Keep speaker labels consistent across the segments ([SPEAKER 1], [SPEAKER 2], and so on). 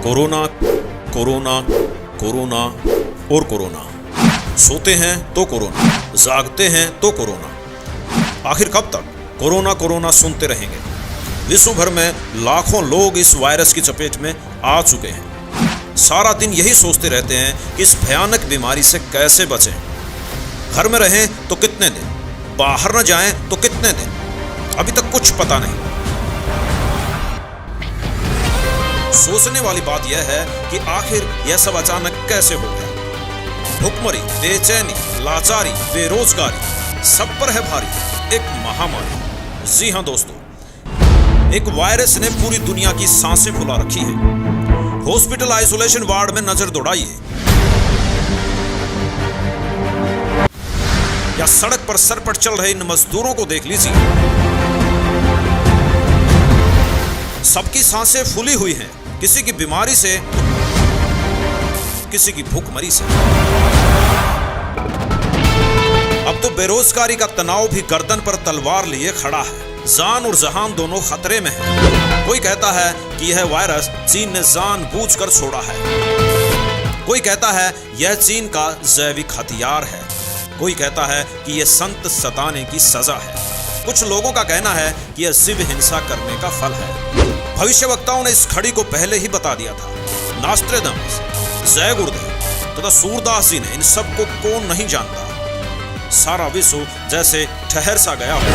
[SPEAKER 1] Corona, corona, corona और corona. सोते हैं तो कोरोना, जागते हैं तो कोरोना। आखिर कब तक कोरोना कोरोना सुनते रहेंगे? विश्व भर में लाखों लोग इस वायरस की चपेट में आ चुके हैं। सारा दिन यही सोचते रहते हैं कि इस भयानक बीमारी से कैसे बचें। घर में रहें तो कितने दिन, बाहर न जाएं तो कितने दिन, अभी तक कुछ पता नहीं। सोचने वाली बात यह है कि आखिर यह सब अचानक कैसे हो गया। भुखमरी, बेचैनी, लाचारी, बेरोजगारी सब पर है भारी एक महामारी। जी हां दोस्तों, एक वायरस ने पूरी दुनिया की सांसें फुला रखी है। हॉस्पिटल आइसोलेशन वार्ड में नजर दौड़ाइए या सड़क पर सर पर चल रहे इन मजदूरों को देख लीजिए। सबकी सांसें फूली हुई हैं, किसी की बीमारी से, किसी की भूखमरी से। अब तो बेरोजगारी का तनाव भी गर्दन पर तलवार लिए खड़ा है। जान और जहान दोनों खतरे में हैं। कोई कहता है कि यह वायरस चीन ने जानबूझकर छोड़ा है। कोई कहता है यह चीन का जैविक हथियार है। कोई कहता है कि यह संत सताने की सजा है। कुछ लोगों का कहना है कि यह शिव हिंसा करने का फल है। भविष्यवक्ताओं ने इस घड़ी को पहले ही बता दिया था। नॉस्ट्रेडमस, जय गुरुदेव तथा सूरदास जी ने इन सब को कौन नहीं जानता। सारा विश्व जैसे ठहर सा गया हो।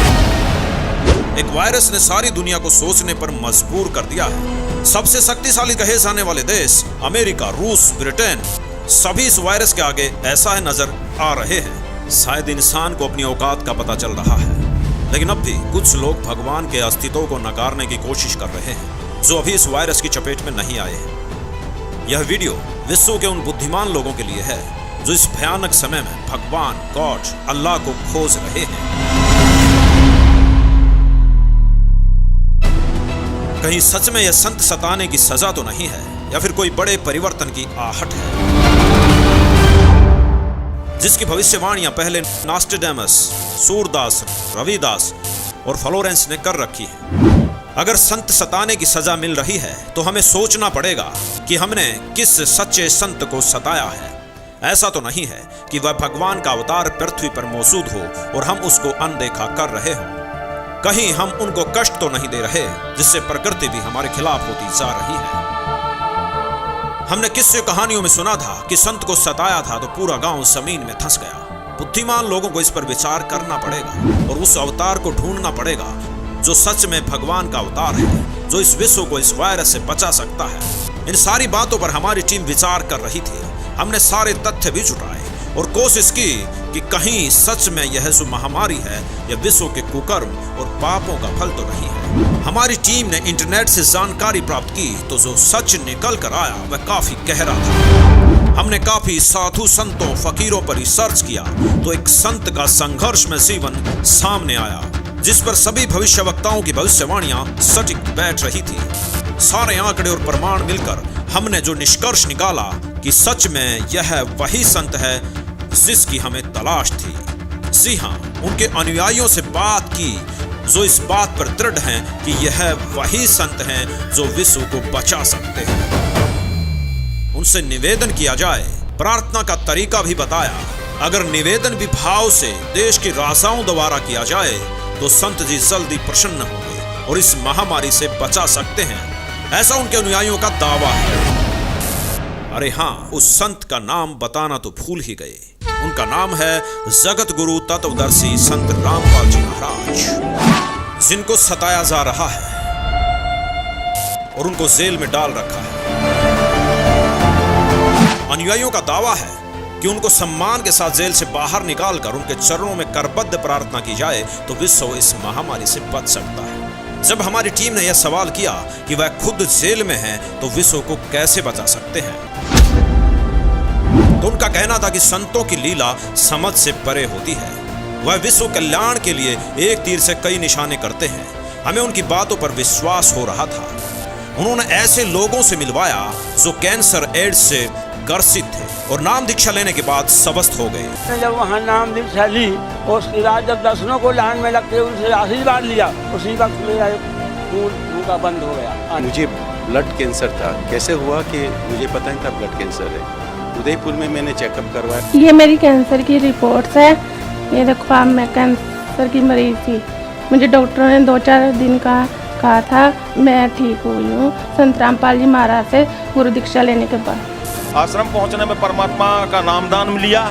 [SPEAKER 1] एक वायरस ने सारी दुनिया को सोचने पर मजबूर कर दिया है। सबसे शक्तिशाली कहे जाने वाले देश अमेरिका, रूस, ब्रिटेन सभी इस वायरस के आगे ऐसा है नजर आ रहे हैं। शायद इंसान को अपनी औकात का पता चल रहा है, लेकिन अब भी कुछ लोग भगवान के अस्तित्व को नकारने की कोशिश कर रहे हैं, जो अभी इस वायरस की चपेट में नहीं आए हैं। यह वीडियो विश्व के उन बुद्धिमान लोगों के लिए है जो इस भयानक समय में भगवान, गॉड, अल्लाह को खोज रहे हैं। कहीं सच में यह संत सताने की सजा तो नहीं है, या फिर कोई बड़े परिवर्तन की आहट है, जिसकी भविष्यवाणियां पहले नॉस्ट्रेडमस, सूरदास, रविदास और फ्लोरेंस ने कर रखी है। अगर संत सताने की सजा मिल रही है तो हमें सोचना पड़ेगा कि हमने किस सच्चे संत को सताया है। ऐसा तो नहीं है कि वह भगवान का अवतार पृथ्वी पर मौजूद हो और हम उसको अनदेखा कर रहे हों। कहीं हम उनको कष्ट तो नहीं दे रहे जिससे प्रकृति भी हमारे खिलाफ होती जा रही है। हमने किस्से कहानियों में सुना था कि संत को सताया था तो पूरा गांव जमीन में धंस गया। बुद्धिमान लोगों को इस पर विचार करना पड़ेगा और उस अवतार को ढूंढना पड़ेगा जो सच में भगवान का अवतार है, जो इस विश्व को इस वायरस से बचा सकता है। इन सारी बातों पर हमारी टीम विचार कर रही थी। हमने सारे तथ्य भी जुटाए और कोशिश की कि कहीं सच में यह जो महामारी है यह विश्व के कुकर्म और पापों का फल तो नहीं है। हमारी टीम ने इंटरनेट से जानकारी प्राप्त की तो जो सच निकल कर आया वह काफी गहरा था। हमने काफी साधु संतों, फकीरों पर रिसर्च किया तो एक संत का संघर्ष में जीवन सामने आया, जिस पर सभी भविष्यवक्ताओं की भविष्यवाणियां सटीक बैठ रही थी। सारे आंकड़े और प्रमाण मिलकर हमने जो निष्कर्ष निकाला कि सच में यह वही संत है जिसकी हमें तलाश थी। जी हां, उनके अनुयायियों से बात की जो इस बात पर दृढ़ हैं कि यह वही संत हैं जो विश्व को बचा सकते हैं। उनसे निवेदन किया जाए, प्रार्थना का तरीका भी बताया। अगर निवेदन भी भाव से देश के राजाओं द्वारा किया जाए तो संत जी जल्दी प्रसन्न होंगे और इस महामारी से बचा सकते हैं, ऐसा उनके अनुयायियों का दावा है। अरे हाँ, उस संत का नाम बताना तो भूल ही गए। उनका नाम है जगत गुरु तत्वदर्शी संत रामपाल जी महाराज, जिनको सताया जा रहा है और उनको जेल में डाल रखा है। अनुयायियों का दावा है कि उनको सम्मान के साथ जेल से बाहर निकालकर उनके चरणों में करबद्ध प्रार्थना की जाए तो विश्व इस महामारी से बच सकता है। जब हमारी टीम ने यह सवाल किया कि वह खुद जेल में हैं तो विश्व को कैसे बचा सकते हैं, तो उनका कहना था कि संतों की लीला समझ से परे होती है। वह विश्व कल्याण के लिए एक तीर से कई निशाने करते हैं। हमें उनकी बातों पर विश्वास हो रहा था। उन्होंने ऐसे लोगों से मिलवाया जो कैंसर, एड्स से ग्रसित थे और नाम दीक्षा लेने के बाद स्वस्थ हो गए।
[SPEAKER 2] जब वहाँ नाम दीक्षा ली और उसके बाद जब दर्शनों को लाइन में लगते उनसे आशीर्वाद लिया, उसी वक्त मेरा खून उनका बंद हो गया।
[SPEAKER 3] मुझे ब्लड कैंसर था। कैसे हुआ कि मुझे पता नहीं था ब्लड कैंसर है। उदयपुर में मैंने चेकअप करवाया।
[SPEAKER 4] ये मेरी कैंसर की रिपोर्ट्स है। ये देखो आप, मैं कैंसर की मरीज थी। मुझे डॉक्टरों ने 2-4 दिन का कहा था। मैं ठीक हुई हूँ संत रामपाल जी महाराज से गुरु दीक्षा लेने के बाद।
[SPEAKER 5] आश्रम पहुंचने में परमात्मा का नामदान लिया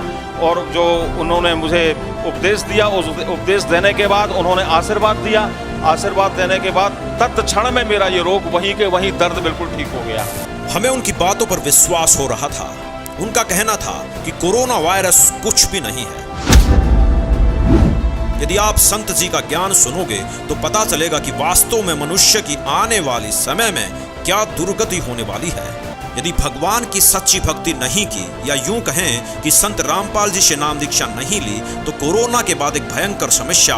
[SPEAKER 5] और जो उन्होंने मुझे उपदेश दिया, उस उपदेश देने के बाद उन्होंने आशीर्वाद दिया। आशीर्वाद देने के बाद तत्क्षण में मेरा ये रोग वहीं के वहीं दर्द बिल्कुल ठीक हो गया।
[SPEAKER 1] हमें उनकी बातों पर विश्वास हो रहा था। उनका कहना था कि कोरोना वायरस कुछ भी नहीं है। यदि आप संत जी का ज्ञान सुनोगे तो पता चलेगा कि वास्तव में मनुष्य की आने वाली समय में क्या दुर्गति होने वाली है। यदि भगवान की सच्ची भक्ति नहीं की, या यूं कहें कि संत रामपाल जी से नाम दीक्षा नहीं ली, तो कोरोना के बाद एक भयंकर समस्या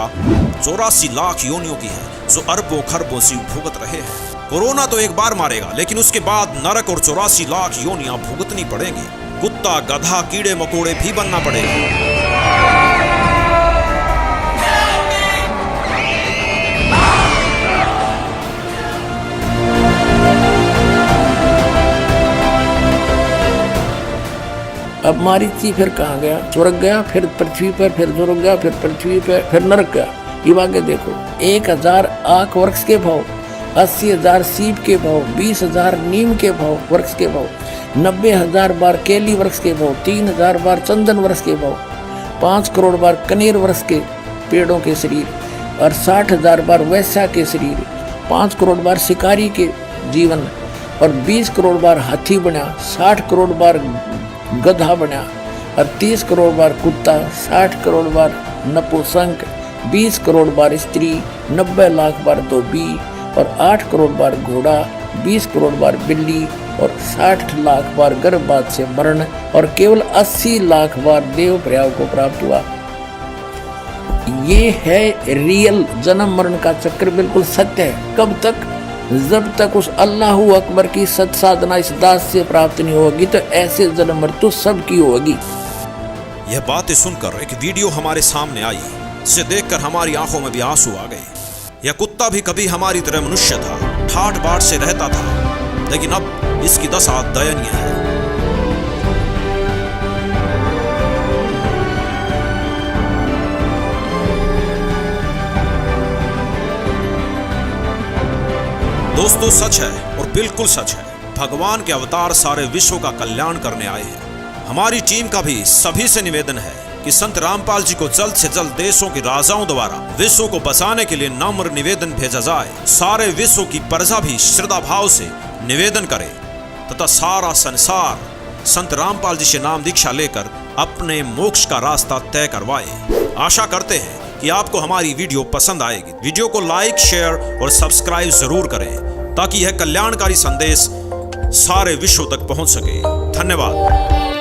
[SPEAKER 1] 84 लाख योनियों की है जो अरबों खरबों जीव भुगत रहे हैं। कोरोना तो एक बार मारेगा, लेकिन उसके बाद नरक और 84 लाख योनियां भुगतनी पड़ेंगी। कुत्ता, गधा, कीड़े मकोड़े भी बनना पड़ेगा।
[SPEAKER 6] अब मारीची फिर कहाँ गया? स्वर्ग गया, फिर पृथ्वी पर, फिर स्वर्ग गया, फिर पृथ्वी पर, फिर नरक गया। ये आगे देखो, 1000 आख वृक्ष के भाव, 80,000 सीप के भाव, 20,000 नीम के भाव वृक्ष के भाव, 90,000 बार केली वृक्ष के भाव, 3,000 बार चंदन वृक्ष के भाव, 5 करोड़ बार कनेर वृक्ष के पेड़ों के शरीर, और 60,000 बार वैश्या के शरीर, 5 करोड़ बार शिकारी के जीवन, और 20 करोड़ बार हाथी बना, 60 करोड़ बार गधा बना, और 30 करोड़ बार कुत्ता, 60 करोड़ बार नपुंसक, 20 करोड़ बार स्त्री, 90 लाख बार धोबी, और 8 करोड़ बार घोड़ा, 20 करोड़ बार बिल्ली, और 60 लाख बार गर्भपात से मरण, और केवल 80 लाख बार देव प्रयाग को प्राप्त हुआ। ये है रियल जन्म मरण का चक्र, बिल्कुल सत्य है। कब तक? जब तक उस अल्लाहू अकबर की सत साधना इस दास से प्राप्त नहीं होगी, तो ऐसे जन्म मृत्यु सबकी होगी।
[SPEAKER 1] यह बातें सुनकर एक वीडियो हमारे सामने आई, जिसे देखकर हमारी आंखों में भी आंसू आ गए। यह कुत्ता भी कभी हमारी तरह मनुष्य था, ठाट बाट से रहता था, लेकिन अब इसकी दशा दयनीय है। दोस्तों, सच है और बिल्कुल सच है, भगवान के अवतार सारे विश्व का कल्याण करने आए हैं। हमारी टीम का भी सभी से निवेदन है कि संत रामपाल जी को जल्द से जल्द देशों के राजाओं द्वारा विश्व को बचाने के लिए नम्र निवेदन भेजा जाए। सारे विश्व की प्रजा भी श्रद्धा भाव से निवेदन करे तथा सारा संसार संत रामपाल जी से नाम दीक्षा लेकर अपने मोक्ष का रास्ता तय करवाए। आशा करते हैं कि आपको हमारी वीडियो पसंद आएगी। वीडियो को लाइक, शेयर और सब्सक्राइब जरूर करें ताकि यह कल्याणकारी संदेश सारे विश्व तक पहुंच सके। धन्यवाद।